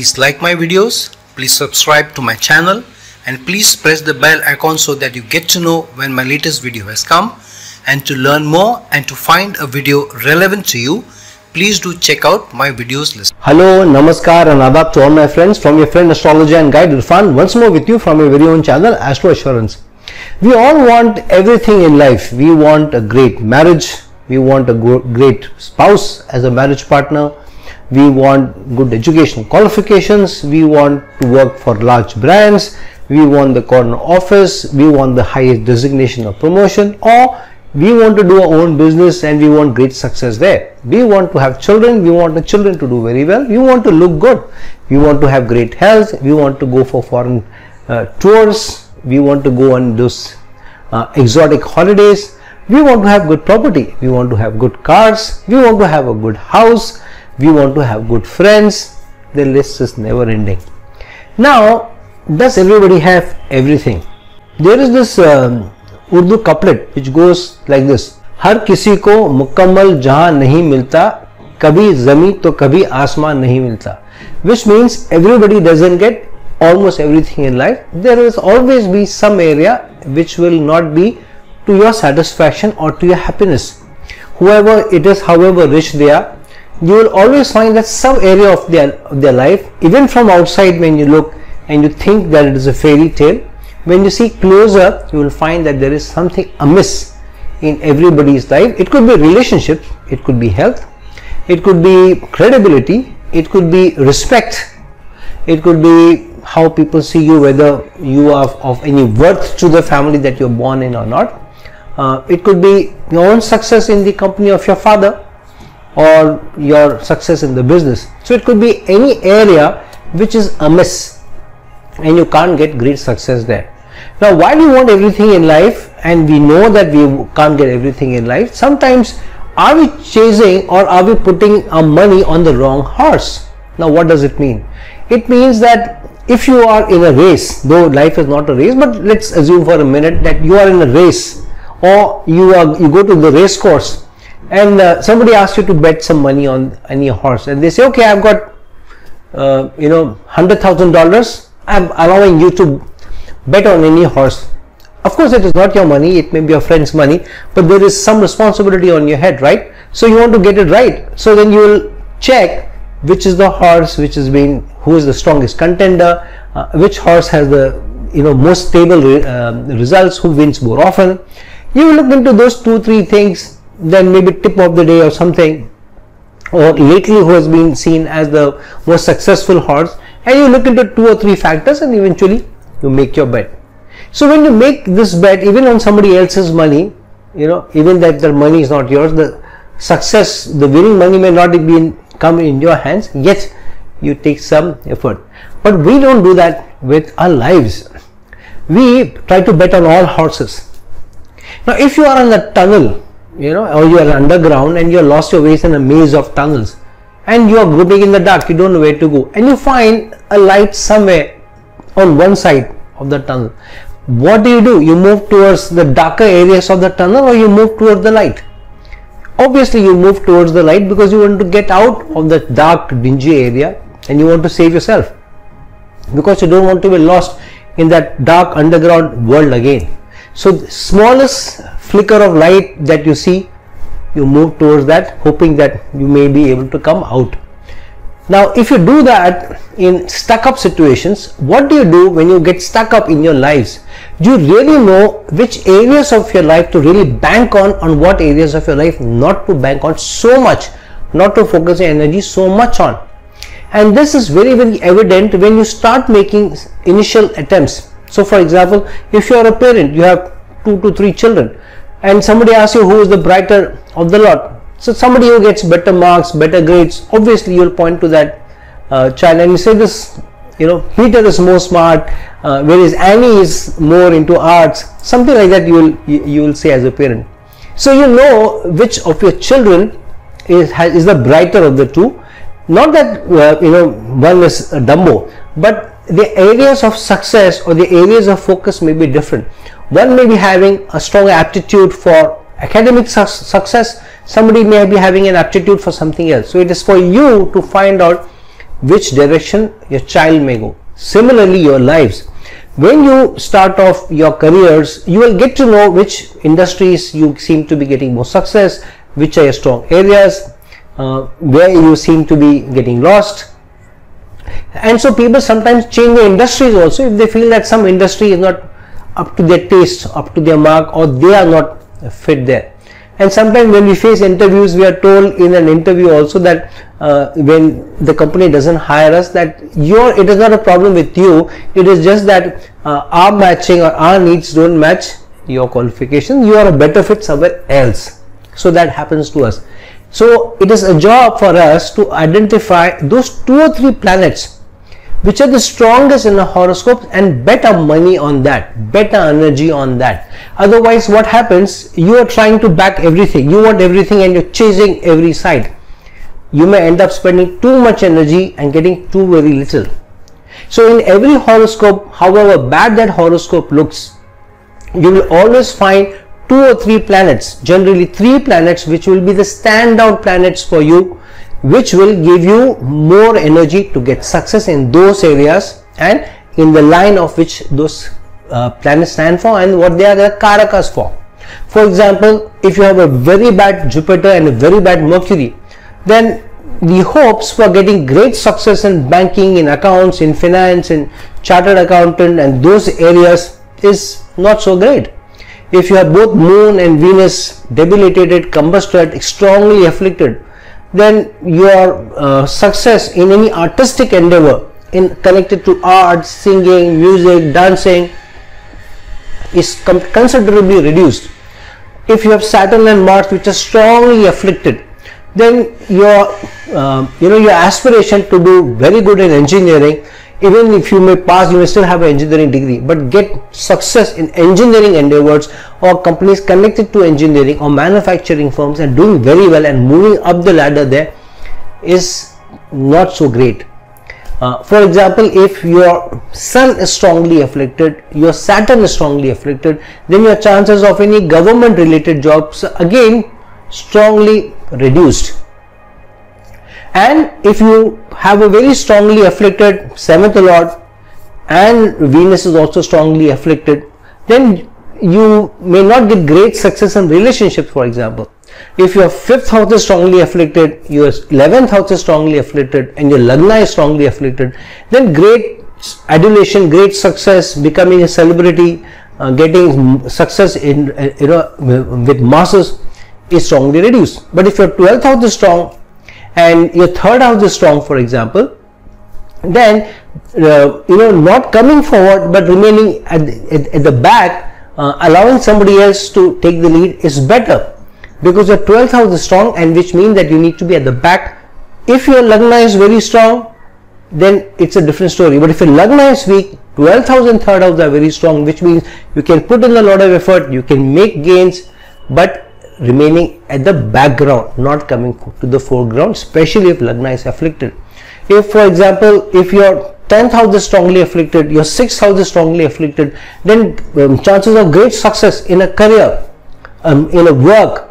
Please like my videos, please subscribe to my channel, and please press the bell icon so that you get to know when my latest video has come. And to learn more and to find a video relevant to you, please do check out my videos list. Hello, Namaskar and Adab to all my friends from your friend astrologer and guide Irfan, once more with you from your very own channel Astro Assurance. We all want everything in life. We want a great marriage, we want a great spouse as a marriage partner, we want good education qualifications, we want to work for large brands, we want the corner office, we want the highest designation of promotion, or we want to do our own business and we want great success there. We want to have children, we want the children to do very well, we want to look good, we want to have great health, we want to go for foreign tours, we want to go on those exotic holidays, we want to have good property, we want to have good cars, we want to have a good house, we want to have good friends. The list is never ending. Now, does everybody have everything? There is this Urdu couplet which goes like this: हर किसी को मुकम्मल जहां नहीं मिलता, कभी ज़मीं तो कभी आसमान नहीं मिलता. Which means everybody doesn't get almost everything in life. There will always be some area which will not be to your satisfaction or to your happiness. Whoever it is, however rich they are, you will always find that some area of their life, even from outside when you look and you think that it is a fairy tale, when you see closer, you will find that there is something amiss in everybody's life. It could be relationships, it could be health, it could be credibility, it could be respect, it could be how people see you, whether you are of any worth to the family that you're born in or not. It could be your own success in the company of your father or your success in the business. So it could be any area which is amiss and you can't get great success there. Now, why do we want everything in life and we know that we can't get everything in life? Sometimes are we chasing or are we putting our money on the wrong horse? Now, what does it mean? It means that if you are in a race, though life is not a race, but let's assume for a minute that you are in a race, or you go to the race course and somebody asks you to bet some money on any horse, and they say, okay, I've got $100,000, I'm allowing you to bet on any horse. Of course, it is not your money, it may be your friend's money, but there is some responsibility on your head, right? So you want to get it right. So then you will check which is the horse which is who is the strongest contender, which horse has the most stable results, who wins more often. You will look into those 2-3 things, then maybe tip of the day or something, or lately who has been seen as the most successful horse, and you look into 2 or 3 factors and eventually you make your bet. So when you make this bet, even on somebody else's money, even that their money is not yours, the success, the winning money may not come in your hands, yet you take some effort. But we don't do that with our lives. We try to bet on all horses. Now, if you are in a tunnel, or you are underground and you have lost your way in a maze of tunnels, and you are groping in the dark, you don't know where to go, and you find a light somewhere on one side of the tunnel, what do? You move towards the darker areas of the tunnel, or you move towards the light? Obviously you move towards the light because you want to get out of the dark, dingy area and you want to save yourself, because you don't want to be lost in that dark underground world again. So the smallest flicker of light that you see, you move towards that, hoping that you may be able to come out. Now, if you do that in stuck up situations, what do you do when you get stuck up in your lives? Do you really know which areas of your life to really bank on what areas of your life not to bank on so much, not to focus your energy so much on? And this is very, very evident when you start making initial attempts. So for example, if you are a parent, you have 2 to 3 children, and somebody asks you who is the brighter of the lot. So somebody who gets better marks, better grades, obviously you will point to that child and you say this, Peter is more smart, whereas Annie is more into arts, something like that you will say as a parent. So you know which of your children is the brighter of the two. Not that one is a Dumbo, but the areas of success or the areas of focus may be different. One may be having a strong aptitude for academic success, somebody may be having an aptitude for something else. So it is for you to find out which direction your child may go. Similarly, your lives. When you start off your careers, you will get to know which industries you seem to be getting more success, which are your strong areas, where you seem to be getting lost. And so people sometimes change the industries also if they feel that some industry is not up to their taste, up to their mark, or they are not fit there. And sometimes when we face interviews, we are told in an interview also that when the company doesn't hire us, that it is not a problem with you, it is just that our matching or our needs don't match your qualification, you are a better fit somewhere else. So that happens to us. So it is a job for us to identify those 2 or 3 planets which are the strongest in the horoscope and bet our money on that, bet our energy on that. Otherwise what happens, you are trying to back everything, you want everything and you're chasing every side. You may end up spending too much energy and getting too very little. So in every horoscope, however bad that horoscope looks, you will always find 2 or 3 planets, generally 3 planets, which will be the standout planets for you, which will give you more energy to get success in those areas and in the line of which those planets stand for and what they are the karakas for. For example, if you have a very bad Jupiter and a very bad Mercury, then the hopes for getting great success in banking, in accounts, in finance, in chartered accountant and those areas is not so great. If you have both Moon and Venus debilitated, combusted, strongly afflicted, then your success in any artistic endeavor connected to art, singing, music, dancing is considerably reduced. If you have Saturn and Mars which are strongly afflicted, then your your aspiration to do very good in engineering, even if you may pass, you may still have an engineering degree, but get success in engineering endeavors or companies connected to engineering or manufacturing firms and doing very well and moving up the ladder there is not so great. For example, if your Sun is strongly afflicted, your Saturn is strongly afflicted, then your chances of any government related jobs again strongly reduced. And if you have a very strongly afflicted 7th lord and Venus is also strongly afflicted, then you may not get great success in relationships. For example, if your 5th house is strongly afflicted, your 11th house is strongly afflicted and your Lagna is strongly afflicted, then great adulation, great success, becoming a celebrity, getting success in with masses is strongly reduced. But if your 12th house is strong and your 3rd house is strong, for example, then not coming forward but remaining at the back, allowing somebody else to take the lead is better, because your 12th house is strong, and which means that you need to be at the back. If your Lagna is very strong, then it's a different story. But if your Lagna is weak, 12th house and 3rd house are very strong, which means you can put in a lot of effort, you can make gains, but remaining at the background, not coming to the foreground, especially if Lagna is afflicted. If, for example, if your 10th house is strongly afflicted, your 6th house is strongly afflicted, then chances of great success in a career, in a work,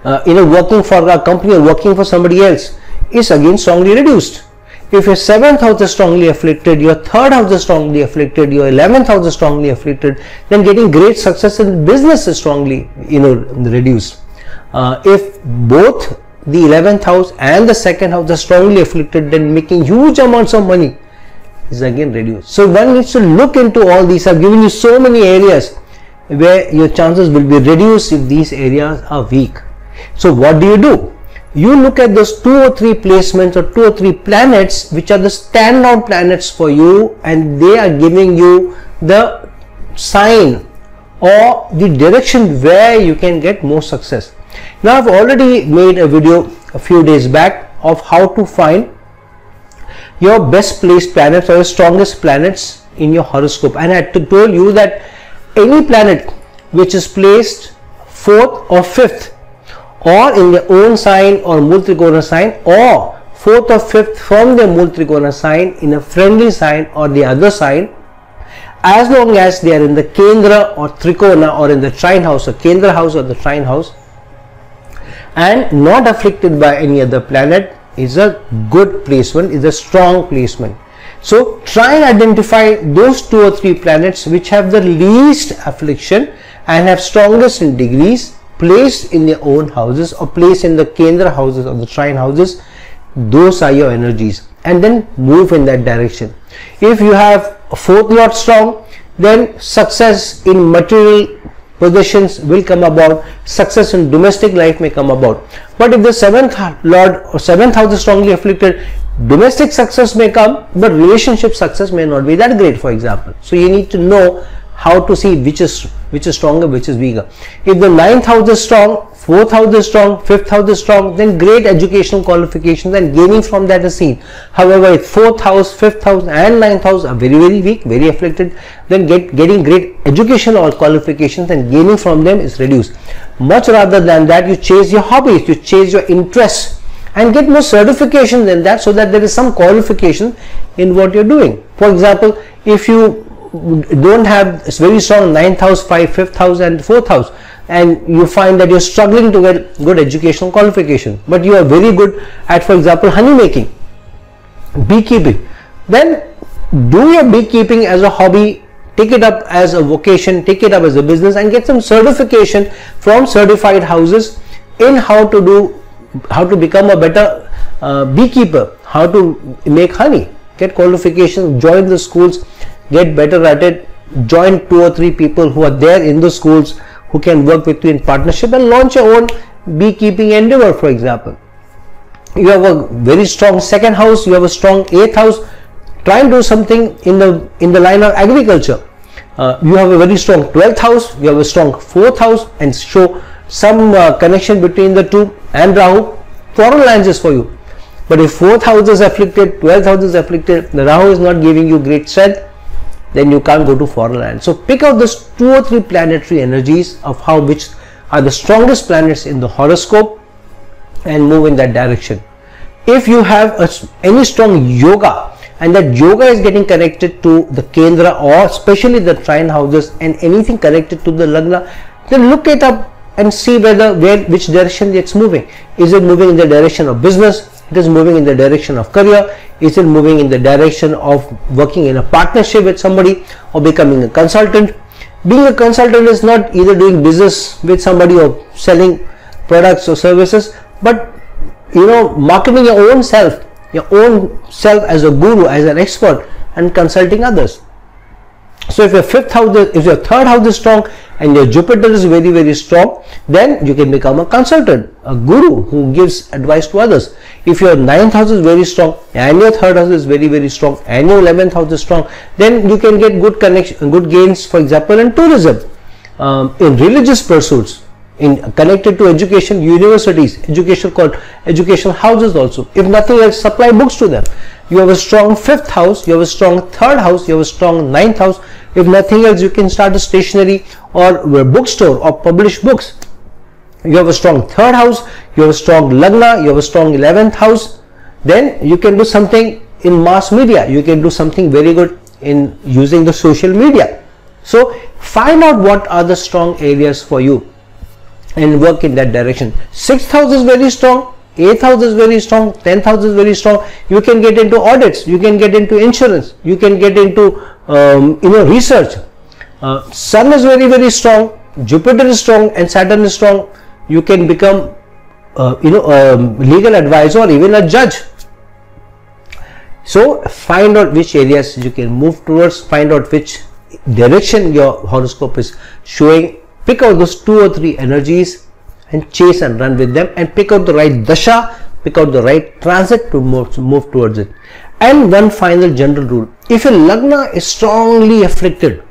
working for a company or working for somebody else is again strongly reduced. If your 7th house is strongly afflicted, your 3rd house is strongly afflicted, your 11th house is strongly afflicted, then getting great success in business is strongly reduced. If both the 11th house and the 2nd house are strongly afflicted, then making huge amounts of money is again reduced. So one needs to look into all these. I've given you so many areas where your chances will be reduced if these areas are weak. So what do? You look at those 2 or 3 placements or 2 or 3 planets which are the standout planets for you, and they are giving you the sign or the direction where you can get more success. Now I've already made a video a few days back of how to find your best placed planets or your strongest planets in your horoscope, and I had to tell you that any planet which is placed 4th or 5th or in their own sign or Mool Trikona sign, or 4th or 5th from their Mool Trikona sign in a friendly sign or the other sign, as long as they are in the Kendra or Trikona or in the trine house or Kendra house or the trine house and not afflicted by any other planet, is a good placement, is a strong placement. So try and identify those 2 or 3 planets which have the least affliction and have strongest in degrees placed in their own houses or placed in the Kendra houses or the trine houses. Those are your energies, and then move in that direction. If you have a 4th lord strong, then success in material possessions will come about, success in domestic life may come about. But if the 7th lord or 7th house is strongly afflicted, domestic success may come, but relationship success may not be that great, for example. So you need to know how to see which is stronger, which is weaker. If the 9th house is strong, 4th house is strong, 5th house is strong, then great educational qualifications and gaining from that is seen. However, if 4th house, 5th house and 9th house are very, very weak, very afflicted, then getting great educational qualifications and gaining from them is reduced. Much rather than that, you chase your hobbies, you chase your interests and get more certification than that, so that there is some qualification in what you're doing. For example, if you don't have very strong 9th house, 5th house and 4th house, and you find that you're struggling to get good educational qualification, but you are very good at, for example, honey making, beekeeping, then do your beekeeping as a hobby, take it up as a vocation, take it up as a business, and get some certification from certified houses in how to become a better beekeeper, how to make honey. Get qualifications, join the schools, get better at it, join 2 or 3 people who are there in the schools who can work with you in partnership, and launch your own beekeeping endeavor. For example, you have a very strong 2nd house, you have a strong 8th house, try and do something in the line of agriculture. You have a very strong 12th house, you have a strong 4th house, and show some connection between the 2, and Rahu, foreign lands is for you. But if 4th house is afflicted, 12th house is afflicted, the Rahu is not giving you great strength, then you can't go to foreign land. So pick out those 2 or 3 planetary energies of which are the strongest planets in the horoscope and move in that direction. If you have any strong yoga, and that yoga is getting connected to the Kendra or especially the trine houses and anything connected to the Lagna, then look it up and see which direction it's moving. Is it moving in the direction of business? It is moving in the direction of career. Is it moving in the direction of working in a partnership with somebody or becoming a consultant? Being a consultant is not either doing business with somebody or selling products or services, but marketing your own self as a guru, as an expert, and consulting others. So if your 5th house, if your 3rd house is strong and your Jupiter is very, very strong, then you can become a consultant, a guru who gives advice to others. If your 9th house is very strong and your 3rd house is very, very strong and your 11th house is strong, then you can get good connection, good gains, for example, in tourism, in religious pursuits, connected to education, universities, educational houses also. If nothing else, supply books to them. You have a strong 5th house, you have a strong 3rd house, you have a strong 9th house. If nothing else, you can start a stationery or a bookstore or publish books. You have a strong 3rd house, you have a strong Lagna, you have a strong 11th house, then you can do something in mass media. You can do something very good in using the social media. So find out what are the strong areas for you and work in that direction. 6th house is very strong, 8th house is very strong, 10th house is very strong. You can get into audits, you can get into insurance, you can get into research. Sun is very, very strong, Jupiter is strong, and Saturn is strong. You can become legal advisor or even a judge. So find out which areas you can move towards, find out which direction your horoscope is showing, pick out those 2 or 3 energies and chase and run with them, and pick out the right dasha, pick out the right transit to move towards it. And one final general rule: if your Lagna is strongly afflicted,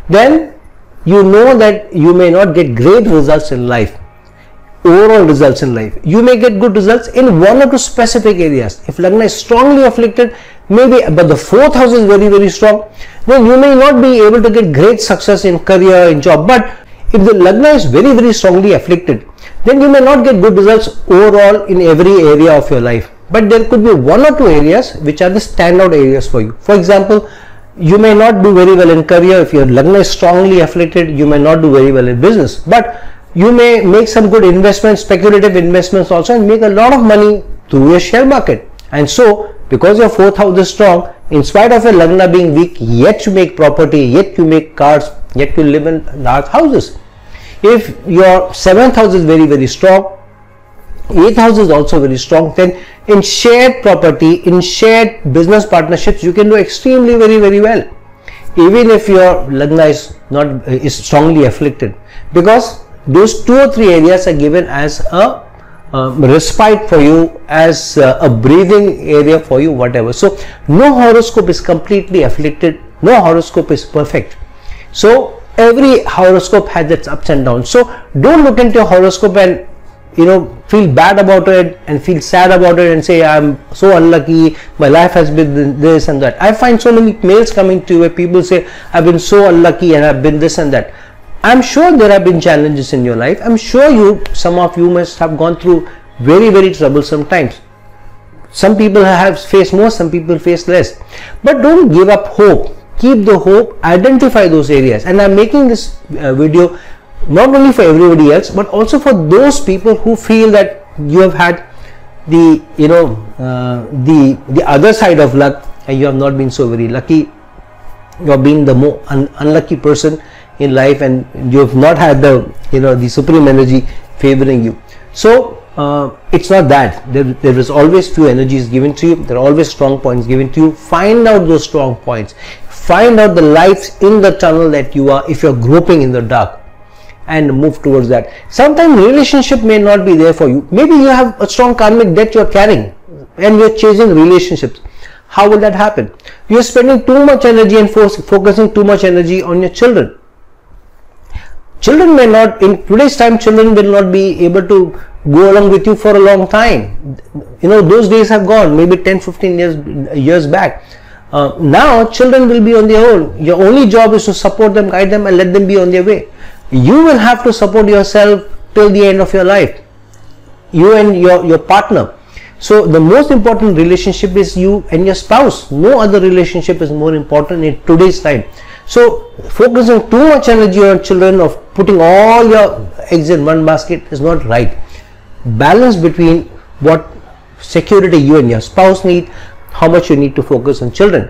then you know that you may not get great results in life, overall results in life. You may get good results in 1 or 2 specific areas. If Lagna is strongly afflicted, maybe, but the 4th house is very, very strong, then you may not be able to get great success in career, in job. But if the Lagna is very, very strongly afflicted, then you may not get good results overall in every area of your life. But there could be 1 or 2 areas which are the standout areas for you. For example, you may not do very well in career. If your Lagna is strongly afflicted, you may not do very well in business. But you may make some good investments, speculative investments also, and make a lot of money through your share market. And so because your 4th house is strong, in spite of your Lagna being weak, yet you make property, yet you make cars, yet you live in large houses. If your 7th house is very, very strong, 8th house is also very strong, then in shared property, in shared business partnerships, you can do extremely very, very well. Even if your Lagna is strongly afflicted, because those 2 or 3 areas are given as a respite for you, as a breathing area for you, whatever. So no horoscope is completely afflicted, no horoscope is perfect. So every horoscope has its ups and downs. So don't look into your horoscope and feel bad about it and feel sad about it and say, I'm so unlucky, my life has been this and that. I find so many mails coming to you where people say, I've been so unlucky and I've been this and that. I'm sure there have been challenges in your life. I'm sure some of you must have gone through very, very troublesome times. Some people have faced more, some people face less. But don't give up hope. Keep the hope, identify those areas. And I'm making this video not only for everybody else, but also for those people who feel that you have had the the other side of luck and you have not been so very lucky. You have been the more unlucky person in life, and you have not had the supreme energy favoring you. So it's not that. There is always few energies given to you. There are always strong points given to you. Find out those strong points. Find out the lights in the tunnel that you are, if you're groping in the dark, and move towards that. Sometimes relationship may not be there for you. Maybe you have a strong karmic debt you're carrying and you're chasing relationships. How will that happen? You're spending too much energy and focusing too much energy on your children. Children may not, in today's time, children will not be able to go along with you for a long time. Those days have gone, maybe 10-15 years back. Now children will be on their own. Your only job is to support them, guide them, and let them be on their way. You will have to support yourself till the end of your life, you and your partner. So the most important relationship is you and your spouse. No other relationship is more important in today's time. So focusing too much energy on children, of putting all your eggs in one basket, is not right. Balance between what security you and your spouse need, how much you need to focus on children,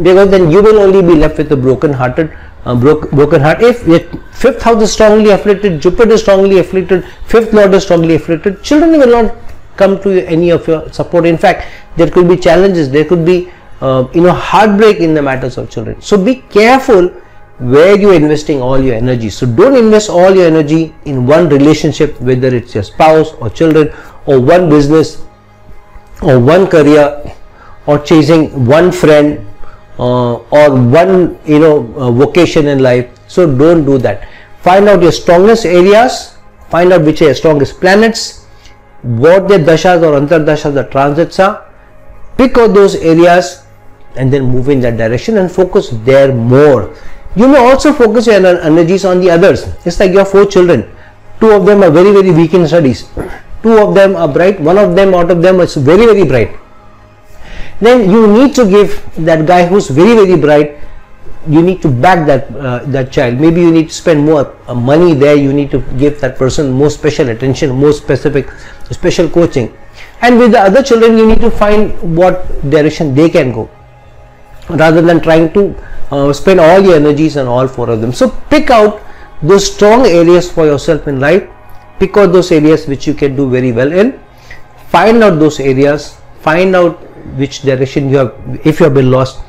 because then you will only be left with a broken heart. If your 5th house is strongly afflicted, Jupiter is strongly afflicted, 5th lord is strongly afflicted, children will not come to any of your support. In fact, there could be challenges, there could be heartbreak in the matters of children. So be careful where you're investing all your energy. So don't invest all your energy in one relationship, whether it's your spouse or children, or one business, or one career, or chasing one friend, or one vocation in life. So don't do that. Find out your strongest areas, find out which are your strongest planets, what their dashas or antardashas, the transits are. Pick out those areas and then move in that direction and focus there more. You may also focus your energies on the others. It's like your 4 children. 2 of them are very, very weak in studies. 2 of them are bright. 1 of them out of them is very, very bright. Then you need to give that guy who's very, very bright, you need to back that child. Maybe you need to spend more money there. You need to give that person more special attention, more special coaching. And with the other children, you need to find what direction they can go, rather than trying to spend all your energies on all 4 of them. So pick out those strong areas for yourself in life. Pick out those areas which you can do very well in. Find out those areas. Find out which direction you have, if you have been lost,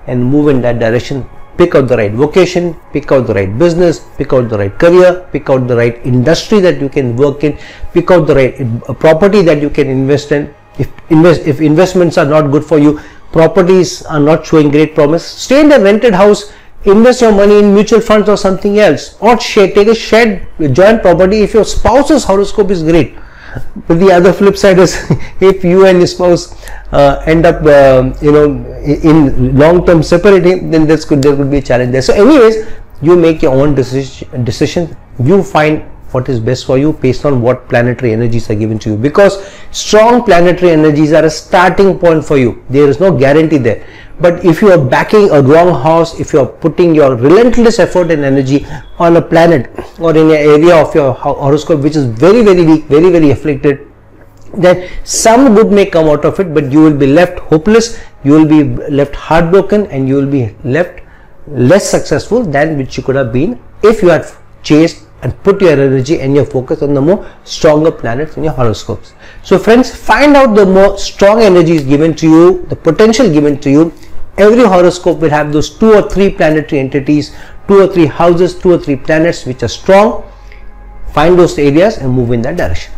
and move in that direction. Pick out the right vocation, pick out the right business, pick out the right career, pick out the right industry that you can work in, pick out the right property that you can invest in. If investments are not good for you, properties are not showing great promise, stay in the rented house, invest your money in mutual funds or something else, or take a shared joint property if your spouse's horoscope is great. But the other flip side is, if you and your spouse end up in long-term separating, then there could be a challenge there. So anyways, you make your own decision. You find what is best for you based on what planetary energies are given to you, because strong planetary energies are a starting point for you. There is no guarantee there. But if you are backing a wrong house, if you are putting your relentless effort and energy on a planet or in an area of your horoscope which is very, very weak, very, very afflicted, then some good may come out of it, but you will be left hopeless, you will be left heartbroken, and you will be left less successful than which you could have been if you had chased and put your energy and your focus on the more stronger planets in your horoscopes. So friends, find out the more strong energies given to you, the potential given to you. Every horoscope will have those 2 or 3 planetary entities, 2 or 3 houses, 2 or 3 planets which are strong. Find those areas and move in that direction.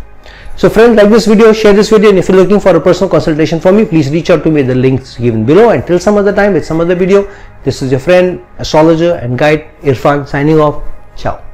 So friends, like this video, share this video, and if you're looking for a personal consultation from me, please reach out to me. The links given below. Until some other time with some other video, this is your friend, astrologer and guide Irfan signing off. Ciao.